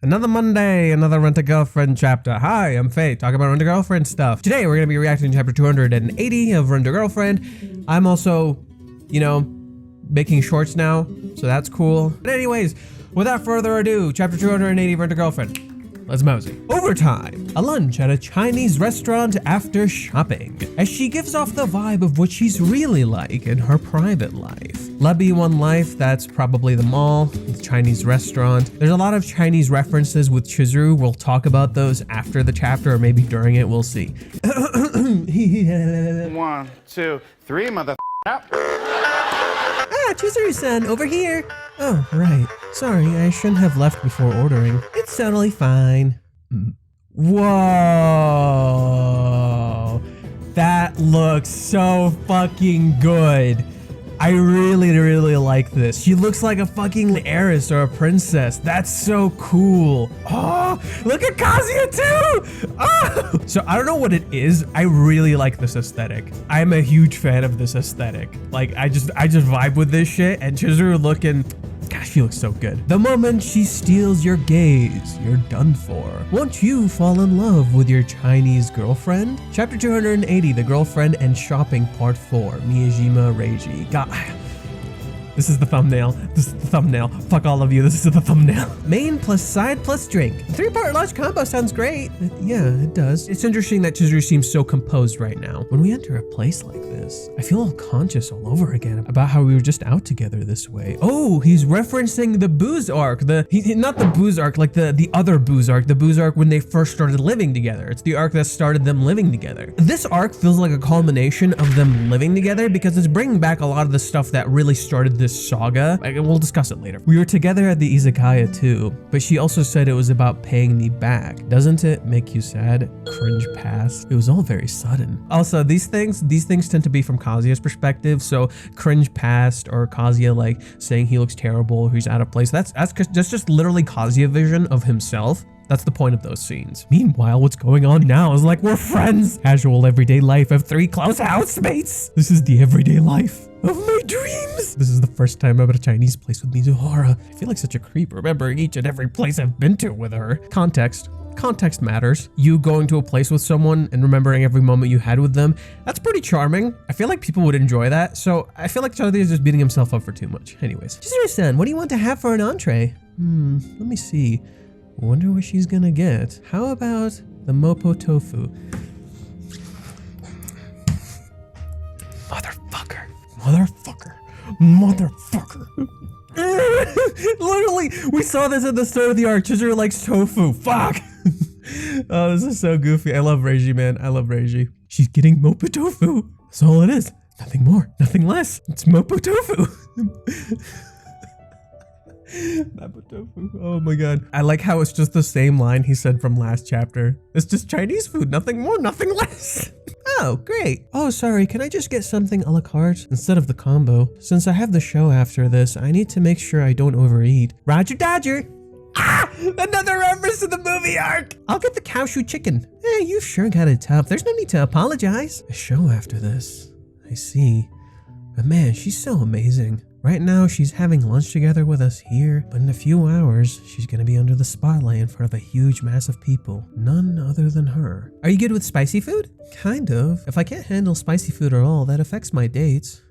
Another Monday, another Rent-A-Girlfriend chapter. Hi, I'm Faye, talking about Rent-A-Girlfriend stuff. Today, we're going to be reacting to chapter 280 of Rent-A-Girlfriend. I'm also, you know, making shorts now, so that's cool. But anyways, without further ado, chapter 280 of Rent-A-Girlfriend. Let's mosey. Overtime. A lunch at a Chinese restaurant after shopping. As she gives off the vibe of what she's really like in her private life. Lubby one life, that's probably the mall, the Chinese restaurant. There's a lot of Chinese references with Chizuru. We'll talk about those after the chapter, or maybe during it, we'll see. 1, 2, 3, mother. Ah, Chizuru-san, over here. Oh, right. Sorry, I shouldn't have left before ordering. It's totally fine. Whoa. That looks so fucking good. I really like this. She looks like a fucking heiress or a princess. That's so cool. Oh, look at Kazuya too. Oh. So I don't know what it is. I really like this aesthetic. I'm a huge fan of this aesthetic. Like I just vibe with this shit, and Chizuru looking, gosh, she looks so good. The moment she steals your gaze, you're done for. Won't you fall in love with your Chinese girlfriend? Chapter 280, The Girlfriend and Shopping Part 4, Miyajima Reiji. God, this is the thumbnail. This is the thumbnail. Fuck all of you, this is the thumbnail. Main plus side plus drink. 3-part large combo sounds great. Yeah, it does. It's interesting that Chizuru seems so composed right now. When we enter a place like this, I feel all conscious all over again about how we were just out together this way. Oh, he's referencing the booze arc. Not the booze arc, like the other booze arc. The booze arc when they first started living together. It's the arc that started them living together. This arc feels like a culmination of them living together because it's bringing back a lot of the stuff that really started this saga. We'll discuss it later. We were together at the izakaya too, but she also said it was about paying me back. Doesn't it make you sad? Cringe past. It was all very sudden. Also, these things tend to be from Kazuya's perspective. So cringe past or Kazuya like saying he looks terrible, or he's out of place. That's just literally Kazuya vision of himself. That's the point of those scenes. Meanwhile, what's going on now is like we're friends. Casual everyday life of 3 close housemates. This is the everyday life of my dreams. This is the first time I'm at a Chinese place with Mizuhara. I feel like such a creep remembering each and every place I've been to with her. Context matters. You going to a place with someone and remembering every moment you had with them, that's pretty charming. I feel like people would enjoy that. So I feel like Chizuru is just beating himself up for too much. Anyways, Chizuru-san, what do you want to have for an entree? Let me see. Wonder what she's gonna get. How about the Mopo tofu? Motherfucker. Literally, we saw this at the start of the arc. Chizuru likes tofu. Fuck. Oh, this is so goofy. I love Reiji, man. I love Reiji. She's getting Mopo tofu. That's all it is. Nothing more, nothing less. It's Mopo tofu. Oh my god. I like how it's just the same line he said from last chapter. It's just Chinese food, nothing more, nothing less. Oh, great. Oh, sorry, can I just get something a la carte instead of the combo? Since I have the show after this, I need to make sure I don't overeat. Roger Dodger. Ah! Another reference to the movie arc. I'll get the cashew chicken. Hey, you sure got it tough. There's no need to apologize. A show after this. I see. But man, she's so amazing. Right now, she's having lunch together with us here, but in a few hours, she's gonna be under the spotlight in front of a huge mass of people. None other than her. Are you good with spicy food? Kind of. If I can't handle spicy food at all, that affects my dates.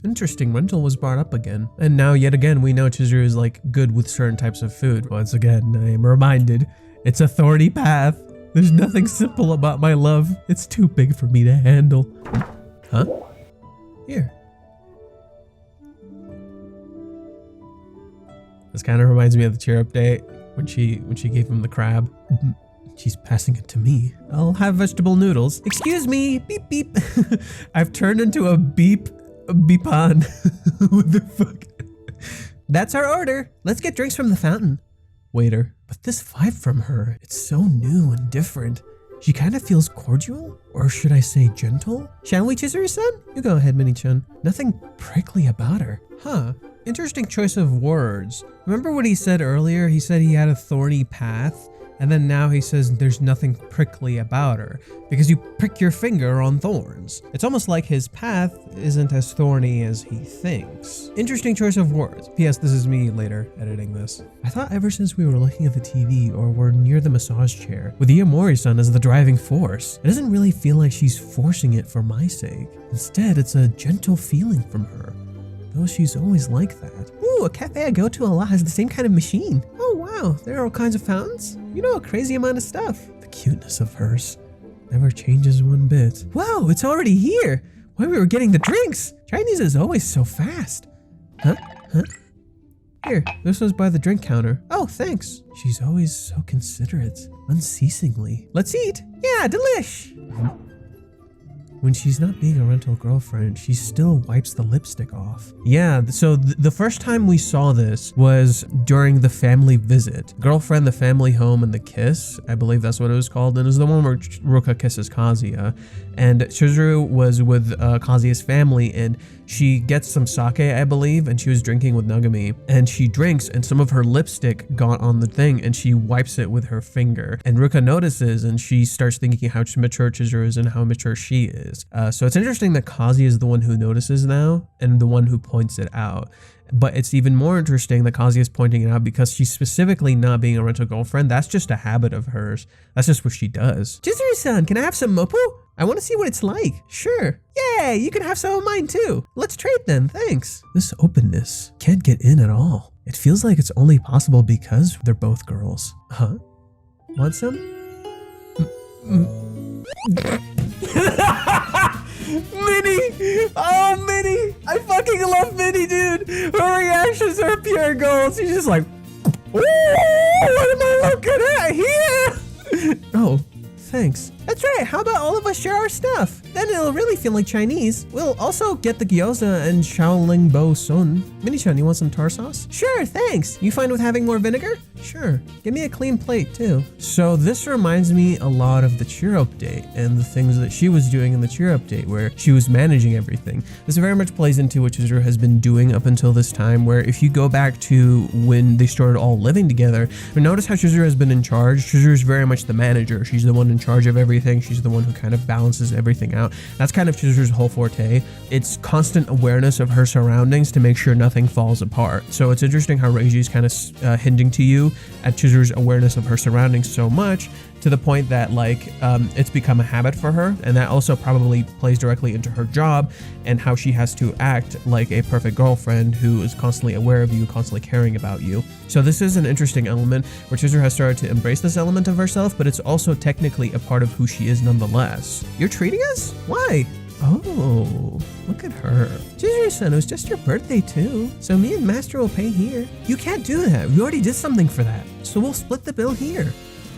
Interesting, rental was brought up again. And now, yet again, we know Chizuru is like good with certain types of food. Once again, I am reminded, it's a thorny path. There's nothing simple about my love. It's too big for me to handle. Huh? Here. This kind of reminds me of the cheer update when she gave him the crab. She's passing it to me. I'll have vegetable noodles. Excuse me, beep beep. I've turned into a beepon. What the fuck? That's our order. Let's get drinks from the fountain. Waiter. But this vibe from her, it's so new and different. She kind of feels cordial, or should I say gentle? Shall we, Chizuru-san? You go ahead, Mini-chan. Nothing prickly about her. Huh. Interesting choice of words. Remember what he said earlier? He said he had a thorny path. And then now he says there's nothing prickly about her because you prick your finger on thorns. It's almost like his path isn't as thorny as he thinks. Interesting choice of words. P.S. This is me later editing this. I thought ever since we were looking at the TV or were near the massage chair, with Iamori-san as the driving force, it doesn't really feel like she's forcing it for my sake. Instead, it's a gentle feeling from her, though she's always like that. Ooh, a cafe I go to a lot has the same kind of machine. Oh wow, there are all kinds of fountains. You know, a crazy amount of stuff. The cuteness of hers never changes one bit. Whoa, it's already here. While we were getting the drinks. Chinese is always so fast. Huh? Here, this was by the drink counter. Oh, thanks. She's always so considerate, unceasingly. Let's eat. Yeah, delish. When she's not being a rental girlfriend, she still wipes the lipstick off. Yeah, so the first time we saw this was during the family visit. Girlfriend, the family home, and the kiss. I believe that's what it was called. And it was the one where Ruka kisses Kazuya. And Chizuru was with Kazuya's family, and she gets some sake, I believe, and she was drinking with Nagami. And she drinks, and some of her lipstick got on the thing, and she wipes it with her finger. And Ruka notices, and she starts thinking how mature Chizuru is and how mature she is. So it's interesting that Kazuya is the one who notices now, and the one who points it out. But it's even more interesting that Kazuya is pointing it out because she's specifically not being a rental girlfriend. That's just a habit of hers. That's just what she does. Chizuru-san, can I have some mopu? I want to see what it's like. Sure. Yay, you can have some of mine too. Let's trade then, thanks. This openness can't get in at all. It feels like it's only possible because they're both girls. Huh? Want some? Minnie! Oh, Minnie! I fucking love Minnie, dude! Her reactions are pure gold. She's just like, ooh, what am I looking at here? Oh, thanks. That's right, how about all of us share our stuff? Then it'll really feel like Chinese. We'll also get the gyoza and Shaolin Bo Sun. Minnie-chan, you want some tar sauce? Sure, thanks. You fine with having more vinegar? Sure. Give me a clean plate too. So this reminds me a lot of the cheer update and the things that she was doing in the cheer update where she was managing everything. This very much plays into what Chizuru has been doing up until this time, where if you go back to when they started all living together, but notice how Chizuru has been in charge. Chizuru is very much the manager. She's the one in charge of everything. She's the one who kind of balances everything out. That's kind of Chizuru's whole forte. It's constant awareness of her surroundings to make sure nothing falls apart. So it's interesting how Reiji's kind of hinting to you at Chizuru's awareness of her surroundings so much to the point that like it's become a habit for her, and that also probably plays directly into her job and how she has to act like a perfect girlfriend who is constantly aware of you, constantly caring about you. So this is an interesting element where Chizuru has started to embrace this element of herself, but it's also technically a part of who she is nonetheless. You're treating us? Why? Oh, look at her. Chizuru-san, it was just your birthday too, so me and Master will pay here. You can't do that. We already did something for that, so we'll split the bill here.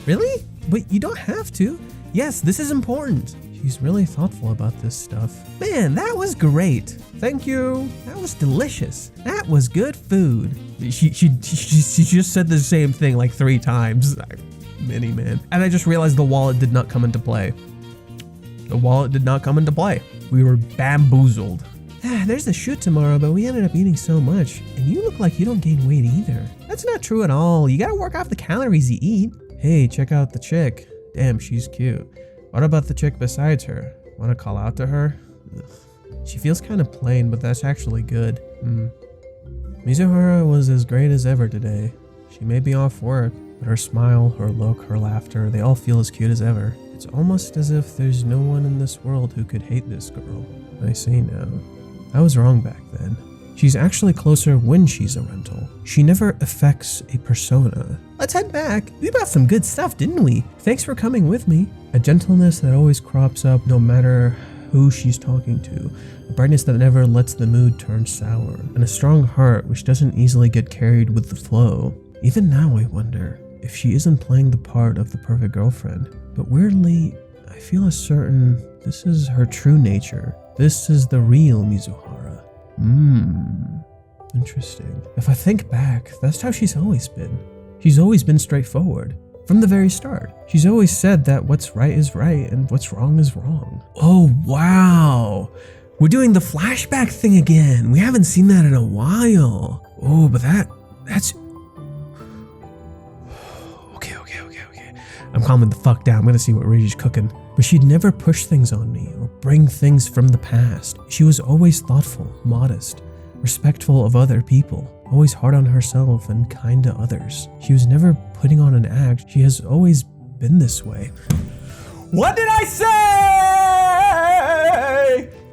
Really? But you don't have to. Yes, this is important. She's really thoughtful about this stuff. Man, that was great. Thank you. That was delicious. That was good food. She just said the same thing like 3 times. Minnie, man. And I just realized the wallet did not come into play. The wallet did not come into play. We were bamboozled. There's a shoot tomorrow, but we ended up eating so much. And you look like you don't gain weight either. That's not true at all. You gotta work off the calories you eat. Hey, check out the chick. Damn, she's cute. What about the chick besides her? Wanna call out to her? Ugh. She feels kind of plain, but that's actually good. Mizuhara was as great as ever today. She may be off work, but her smile, her look, her laughter, they all feel as cute as ever. It's almost as if there's no one in this world who could hate this girl. I see now. I was wrong back then. She's actually closer when she's a rental. She never affects a persona. Let's head back. We bought some good stuff, didn't we? Thanks for coming with me. A gentleness that always crops up no matter who she's talking to. A brightness that never lets the mood turn sour. And a strong heart which doesn't easily get carried with the flow. Even now I wonder if she isn't playing the part of the perfect girlfriend. But weirdly, I feel a certain this is her true nature. This is the real Mizuhara. Interesting. If I think back, that's how she's always been. She's always been straightforward. From the very start. She's always said that what's right is right and what's wrong is wrong. Oh, wow. We're doing the flashback thing again. We haven't seen that in a while. Oh, but that's... Okay. I'm calming the fuck down. I'm gonna see what Reiji's cooking. But she'd never push things on me or bring things from the past. She was always thoughtful, modest, respectful of other people, always hard on herself and kind to others. She was never putting on an act. She has always been this way. What did I say?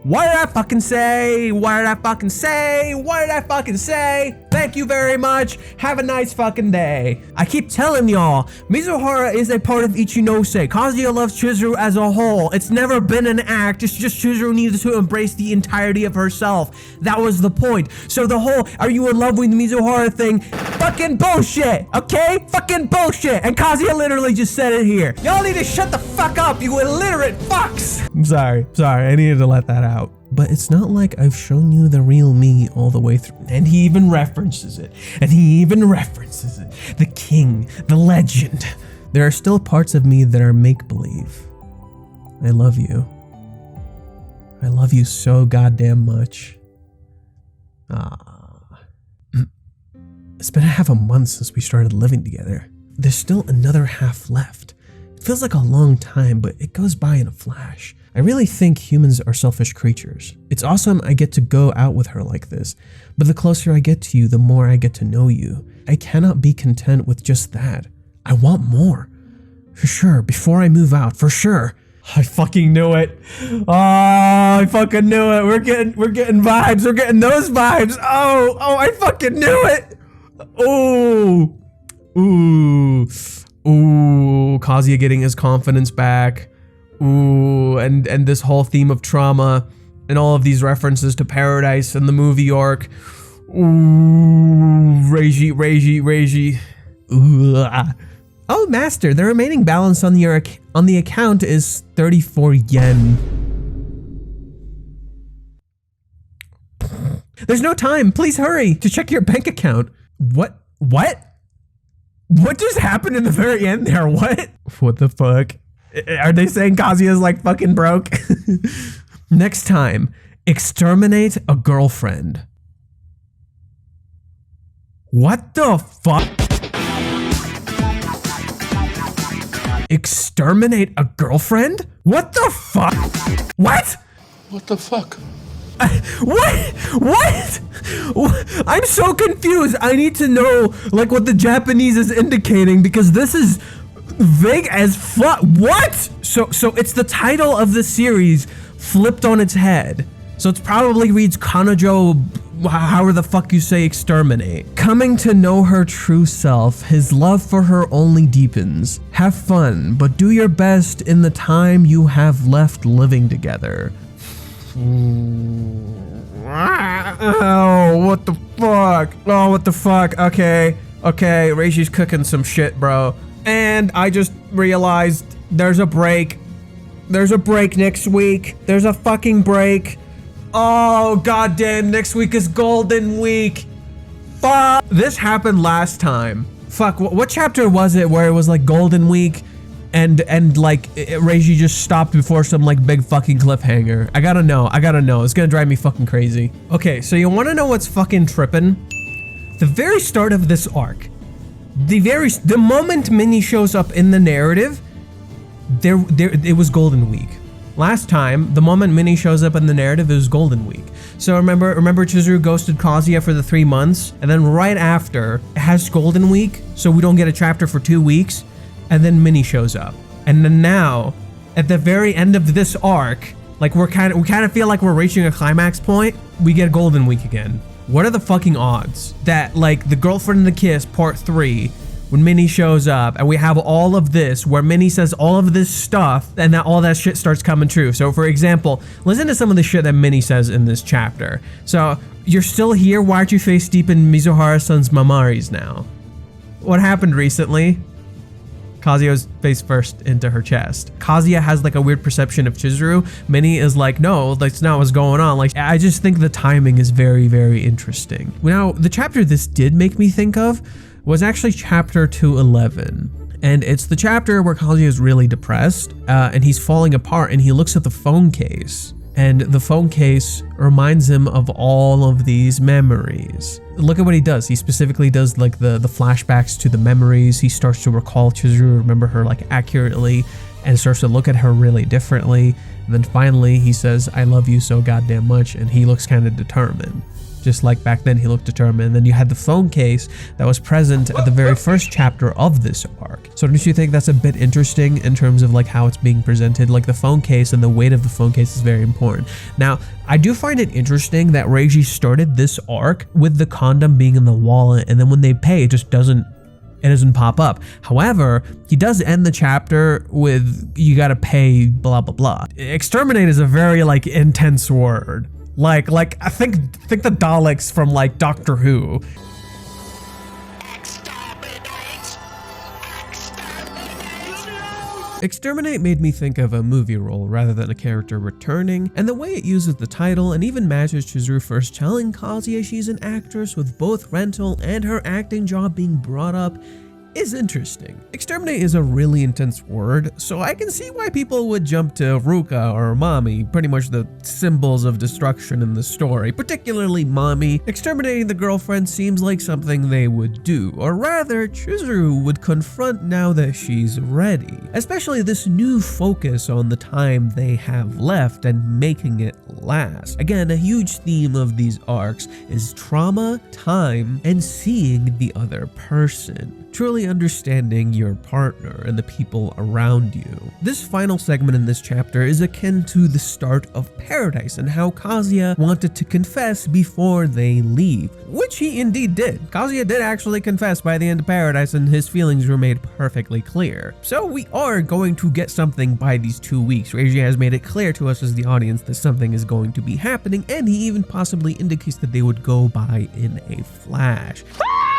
What did I fucking say? What did I fucking say? What did I fucking say? Thank you very much. Have a nice fucking day. I keep telling y'all, Mizuhara is a part of Ichinose. Kazuya loves Chizuru as a whole. It's never been an act. It's just Chizuru needed to embrace the entirety of herself. That was the point. So the whole "are you in love with Mizuhara" thing, fucking bullshit, okay? Fucking bullshit. And Kazuya literally just said it here. Y'all need to shut the fuck up, you illiterate fucks. I'm sorry. I needed to let that out. But it's not like I've shown you the real me all the way through. And he even references it. The king, the legend. There are still parts of me that are make-believe. I love you. I love you so goddamn much. It's been half a month since we started living together. There's still another half left. It feels like a long time, but it goes by in a flash. I really think humans are selfish creatures. It's awesome I get to go out with her like this, but the closer I get to you, the more I get to know you. I cannot be content with just that. I want more. For sure, before I move out, for sure. I fucking knew it. Oh, I fucking knew it. We're getting vibes. We're getting those vibes. Oh, I fucking knew it. Ooh, Kazuya getting his confidence back. Ooh, and this whole theme of trauma and all of these references to paradise and the movie arc. Ooh, Reiji. Ooh. Oh, master, the remaining balance on the account is 34 yen. There's no time. Please hurry to check your bank account. What? What just happened in the very end there? What the fuck? Are they saying Kazuya's like fucking broke? Next time, exterminate a girlfriend. What the fuck? Exterminate a girlfriend? What the fuck? What? What the fuck? What? I'm so confused. I need to know like what the Japanese is indicating because this is vague as fuck. What? So it's the title of the series flipped on its head. So it probably reads Kanojo, however the fuck you say exterminate. Coming to know her true self, his love for her only deepens. Have fun, but do your best in the time you have left living together. Oh, what the fuck? Oh, what the fuck? Okay, Reiji's cooking some shit, bro. And I just realized there's a break. There's a break next week. There's a fucking break. Oh, goddamn, next week is Golden Week. Fuck. This happened last time. Fuck, what chapter was it where it was like Golden Week and like Reiji just stopped before some like big fucking cliffhanger? I gotta know. It's gonna drive me fucking crazy. Okay, so you wanna know what's fucking trippin'? The very start of this arc, the moment Minnie shows up in the narrative, it was Golden Week. Last time, the moment Minnie shows up in the narrative, it was Golden Week. So remember Chizuru ghosted Kazuya for the 3 months, and then right after, it has Golden Week, so we don't get a chapter for 2 weeks, and then Minnie shows up. And then now, at the very end of this arc, like we kind of feel like we're reaching a climax point, we get Golden Week again. What are the fucking odds that like the Girlfriend and the Kiss part 3, when Minnie shows up and we have all of this where Minnie says all of this stuff and that all that shit starts coming true. So for example, listen to some of the shit that Minnie says in this chapter. So you're still here? Why aren't you face deep in Mizuhara-san's Mamaris now? What happened recently? Kazuya's face first into her chest. Kazuya has like a weird perception of Chizuru. Minnie is like, no, that's not what's going on. Like, I just think the timing is very, very interesting. Now, the chapter this did make me think of was actually chapter 211. And it's the chapter where Kazuya is really depressed and he's falling apart and he looks at the phone case and the phone case reminds him of all of these memories. Look at what he does. He specifically does like the flashbacks to the memories. He starts to recall Chizuru, remember her like accurately, and starts to look at her really differently. And then finally he says, "I love you so goddamn much," and he looks kind of determined. Just like back then he looked determined. And then you had the phone case that was present at the very first chapter of this arc. So don't you think that's a bit interesting in terms of like how it's being presented? Like the phone case and the weight of the phone case is very important. Now, I do find it interesting that Reiji started this arc with the condom being in the wallet, and then when they pay, it just doesn't pop up. However, he does end the chapter with, "You gotta pay blah blah blah." Exterminate is a very like intense word. Like I think the Daleks from like Doctor Who. Exterminate made me think of a movie role rather than a character returning, and the way it uses the title and even matches Chizuru first telling Kazuya she's an actress with both rental and her acting job being brought up is interesting. Exterminate is a really intense word, so I can see why people would jump to Ruka or Mami, pretty much the symbols of destruction in the story, particularly Mami. Exterminating the girlfriend seems like something they would do, or rather, Chizuru would confront now that she's ready, especially this new focus on the time they have left and making it last. Again, a huge theme of these arcs is trauma, time, and seeing the other person. Truly understanding your partner and the people around you. This final segment in this chapter is akin to the start of Paradise and how Kazuya wanted to confess before they leave, which he indeed did. Kazuya did actually confess by the end of Paradise, and his feelings were made perfectly clear. So we are going to get something by these 2 weeks. Reiji has made it clear to us as the audience that something is going to be happening, and he even possibly indicates that they would go by in a flash.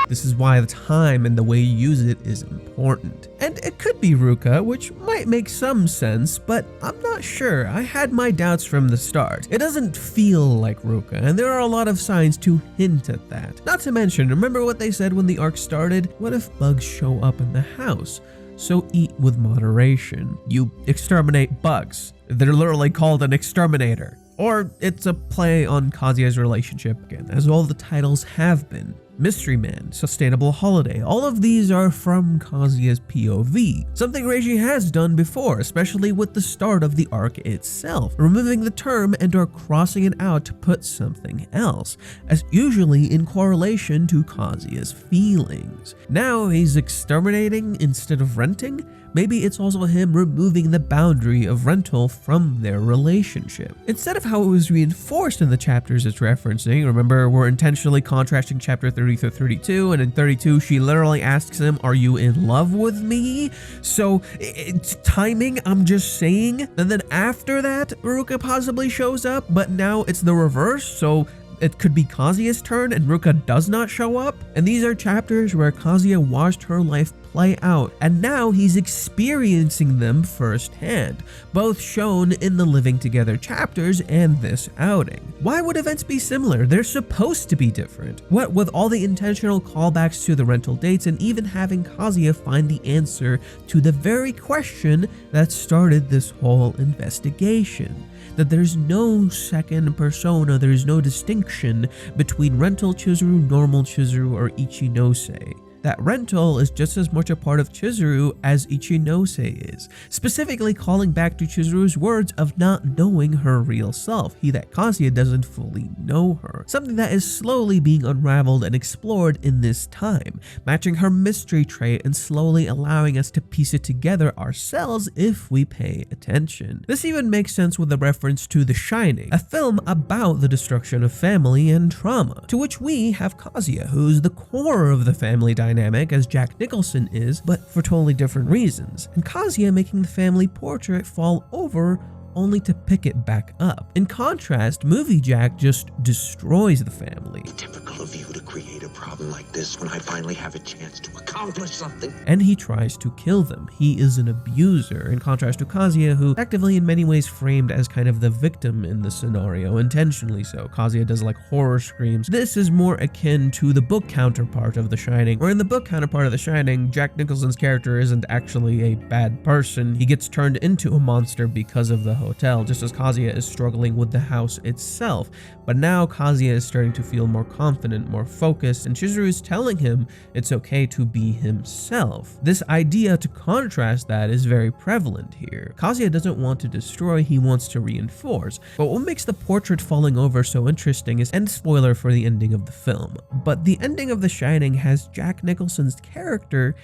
This is why the time and the way you use it is important. And it could be Ruka, which might make some sense, but I'm not sure. I had my doubts from the start. It doesn't feel like Ruka, and there are a lot of signs to hint at that. Not to mention, remember what they said when the arc started? What if bugs show up in the house? So eat with moderation. You exterminate bugs. They're literally called an exterminator. Or it's a play on Kazuya's relationship again, as all the titles have been. Mystery Man, Sustainable Holiday, all of these are from Kazuya's POV, something Reiji has done before, especially with the start of the arc itself, removing the term and or crossing it out to put something else, as usually in correlation to Kazuya's feelings. Now he's exterminating instead of renting? Maybe it's also him removing the boundary of rental from their relationship. Instead of how it was reinforced in the chapters it's referencing, remember we're intentionally contrasting chapter 30 through 32, and in 32 she literally asks him, "Are you in love with me?" So it's timing, I'm just saying. And then after that, Ruka possibly shows up, but now it's the reverse, so it could be Kazuya's turn and Ruka does not show up. And these are chapters where Kazuya watched her life play out, and now he's experiencing them firsthand, both shown in the Living Together chapters and this outing. Why would events be similar? They're supposed to be different. What with all the intentional callbacks to the rental dates and even having Kazuya find the answer to the very question that started this whole investigation. That there's no second persona, there's no distinction between rental Chizuru, normal Chizuru, or Ichinose. That rental is just as much a part of Chizuru as Ichinose is, specifically calling back to Chizuru's words of not knowing her real self, he that Kazuya doesn't fully know her, something that is slowly being unraveled and explored in this time, matching her mystery trait and slowly allowing us to piece it together ourselves if we pay attention. This even makes sense with a reference to The Shining, a film about the destruction of family and trauma, to which we have Kazuya, who's the core of the family dynamic as Jack Nicholson is, but for totally different reasons, and Kazuya making the family portrait fall over only to pick it back up. In contrast, movie Jack just destroys the family. Typical of you to create a problem like this when I finally have a chance to accomplish something. And he tries to kill them. He is an abuser, in contrast to Kazuya, who actively in many ways framed as kind of the victim in the scenario, intentionally so. Kazuya does like horror screams. This is more akin to the book counterpart of The Shining, where in the book counterpart of The Shining, Jack Nicholson's character isn't actually a bad person. He gets turned into a monster because of the hotel, just as Kazuya is struggling with the house itself. But now Kazuya is starting to feel more confident, more focused, and Chizuru is telling him it's okay to be himself. This idea to contrast that is very prevalent here. Kazuya doesn't want to destroy, he wants to reinforce. But what makes the portrait falling over so interesting is, and spoiler for the ending of the film, but the ending of The Shining has Jack Nicholson's character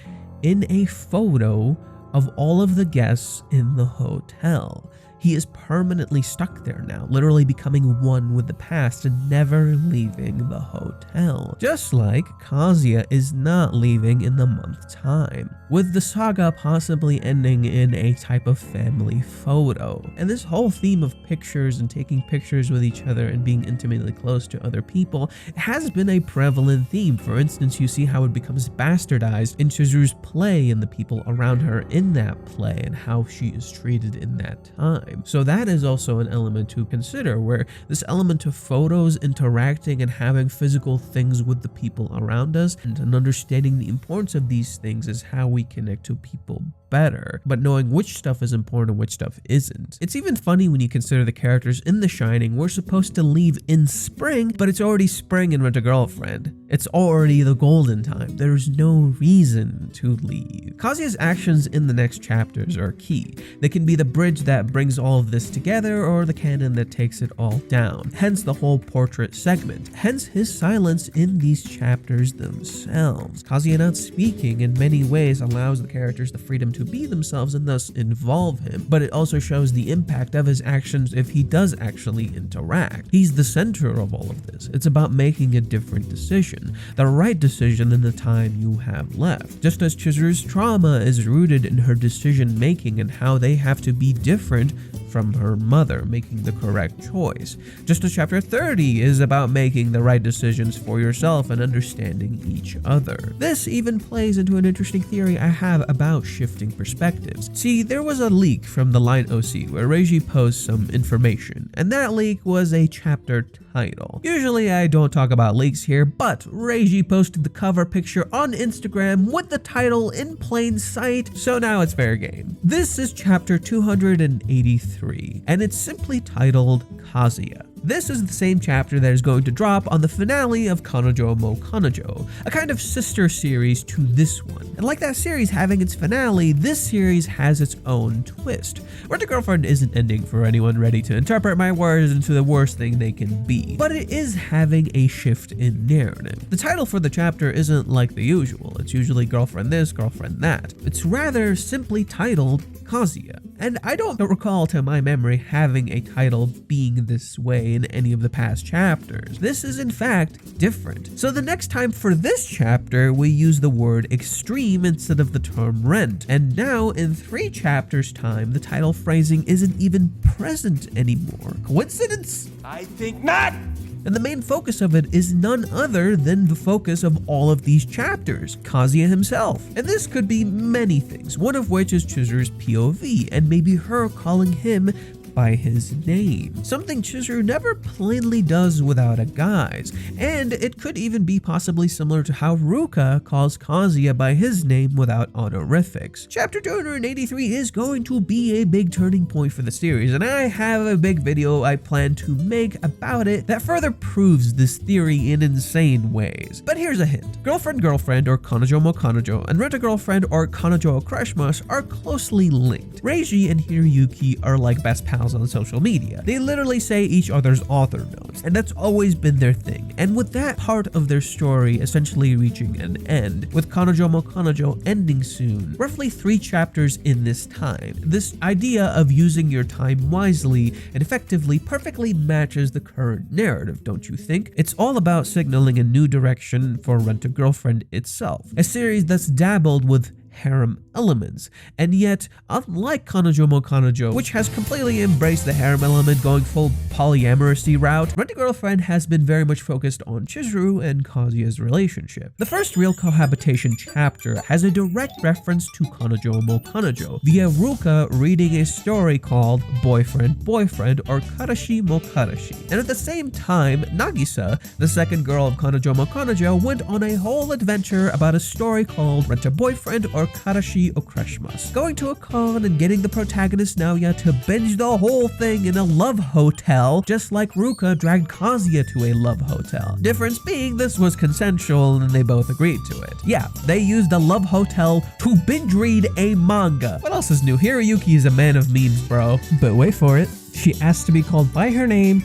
in a photo of all of the guests in the hotel. He is permanently stuck there now, literally becoming one with the past and never leaving the hotel. Just like Kazuya is not leaving in the month's time, with the saga possibly ending in a type of family photo. And this whole theme of pictures and taking pictures with each other and being intimately close to other people has been a prevalent theme. For instance, you see how it becomes bastardized in Chizuru's play and the people around her in that play and how she is treated in that time. So that is also an element to consider, where this element of photos, interacting and having physical things with the people around us and understanding the importance of these things is how we connect to people better, but knowing which stuff is important and which stuff isn't. It's even funny when you consider the characters in The Shining. We're supposed to leave in spring, but it's already spring in Rent a Girlfriend. It's already the golden time. There's no reason to leave. Kazuya's actions in the next chapters are key. They can be the bridge that brings all of this together or the cannon that takes it all down. Hence the whole portrait segment. Hence his silence in these chapters themselves. Kazuya not speaking in many ways allows the characters the freedom to be themselves and thus involve him, but it also shows the impact of his actions if he does actually interact. He's the center of all of this. It's about making a different decision, the right decision in the time you have left. Just as Chizuru's trauma is rooted in her decision making and how they have to be different from her mother, making the correct choice. Just as chapter 30 is about making the right decisions for yourself and understanding each other. This even plays into an interesting theory I have about shifting perspectives. See, there was a leak from the Line OC where Reiji posts some information, and that leak was a chapter title. Usually I don't talk about leaks here, but Reiji posted the cover picture on Instagram with the title in plain sight, so now it's fair game. This is chapter 283, and it's simply titled Kazuya. This is the same chapter that is going to drop on the finale of Kanojo mo Kanojo, a kind of sister series to this one. And like that series having its finale, this series has its own twist. Rent a Girlfriend isn't ending for anyone ready to interpret my words into the worst thing they can be, but it is having a shift in narrative. The title for the chapter isn't like the usual. It's usually girlfriend this, girlfriend that. It's rather simply titled Kazuya. And I don't recall to my memory having a title being this way in any of the past chapters. This is in fact different. So the next time for this chapter, we use the word extreme instead of the term rent. And now in 3 chapters time, the title phrasing isn't even present anymore. Coincidence? I think not! And the main focus of it is none other than the focus of all of these chapters, Kazuya himself. And this could be many things, one of which is Chizuru's POV, and maybe her calling him by his name. Something Chizuru never plainly does without a guise, and it could even be possibly similar to how Ruka calls Kazuya by his name without honorifics. Chapter 283 is going to be a big turning point for the series, and I have a big video I plan to make about it that further proves this theory in insane ways. But here's a hint. Girlfriend Girlfriend or Kanojo mo Kanojo and Rent a Girlfriend or Kanojo Okarishimasu are closely linked. Reiji and Hiroyuki are like best pals on social media. They literally say each other's author notes, and that's always been their thing. And with that part of their story essentially reaching an end, with Kanojo mo Kanojo ending soon, roughly 3 chapters in this time, this idea of using your time wisely and effectively perfectly matches the current narrative, don't you think? It's all about signaling a new direction for Rent a Girlfriend itself, a series that's dabbled with harem elements, and yet unlike Kanojo mo Kanojo, which has completely embraced the harem element going full polyamorous route, Rent a Girlfriend has been very much focused on Chizuru and Kazuya's relationship. The first real cohabitation chapter has a direct reference to Kanojo mo Kanojo via Ruka reading a story called Boyfriend Boyfriend or Karashi mo Karashi, and at the same time Nagisa, the second girl of Kanojo mo Kanojo, went on a whole adventure about a story called Rent a Boyfriend or Okarishimasu, going to a con and getting the protagonist Naoya to binge the whole thing in a love hotel, just like Ruka dragged Kazuya to a love hotel. Difference being this was consensual and they both agreed to it. Yeah, they used a love hotel to binge read a manga. What else is new? Hiroyuki is a man of memes, bro. But wait for it. She asked to be called by her name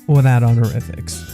without honorifics.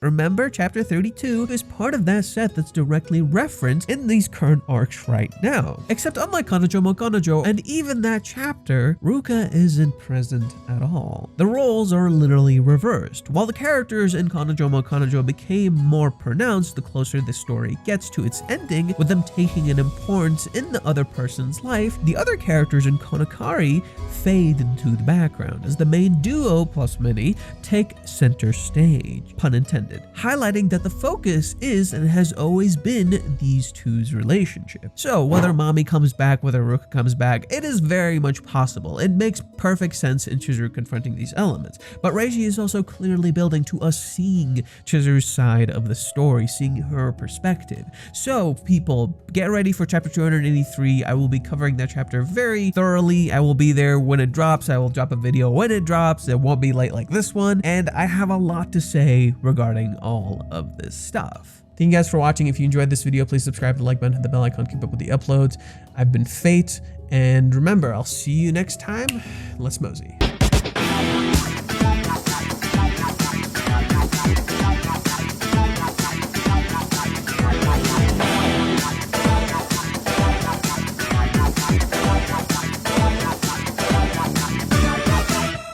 Remember, chapter 32 is part of that set that's directly referenced in these current arcs right now. Except unlike Kanojo and even that chapter, Ruka isn't present at all. The roles are literally reversed. While the characters in Kanojo became more pronounced the closer the story gets to its ending, with them taking an importance in the other person's life, the other characters in Kanokari fade into the background as the main duo plus many take center stage, pun intended, highlighting that the focus is and has always been these two's relationship. So whether Mami comes back, whether Ruka comes back, it is very much possible. It makes perfect sense in Chizuru confronting these elements. But Reiji is also clearly building to us seeing Chizuru's side of the story, seeing her perspective. So people, get ready for chapter 283. I will be covering that chapter very thoroughly. I will be there when it drops. I will drop a video when it drops. It won't be late like this one. And I have a lot to say regarding all of this stuff. Thank you guys for watching. If you enjoyed this video, please subscribe to the like button, hit the bell icon, keep up with the uploads. I've been Fate, and remember, I'll see you next time. Let's mosey.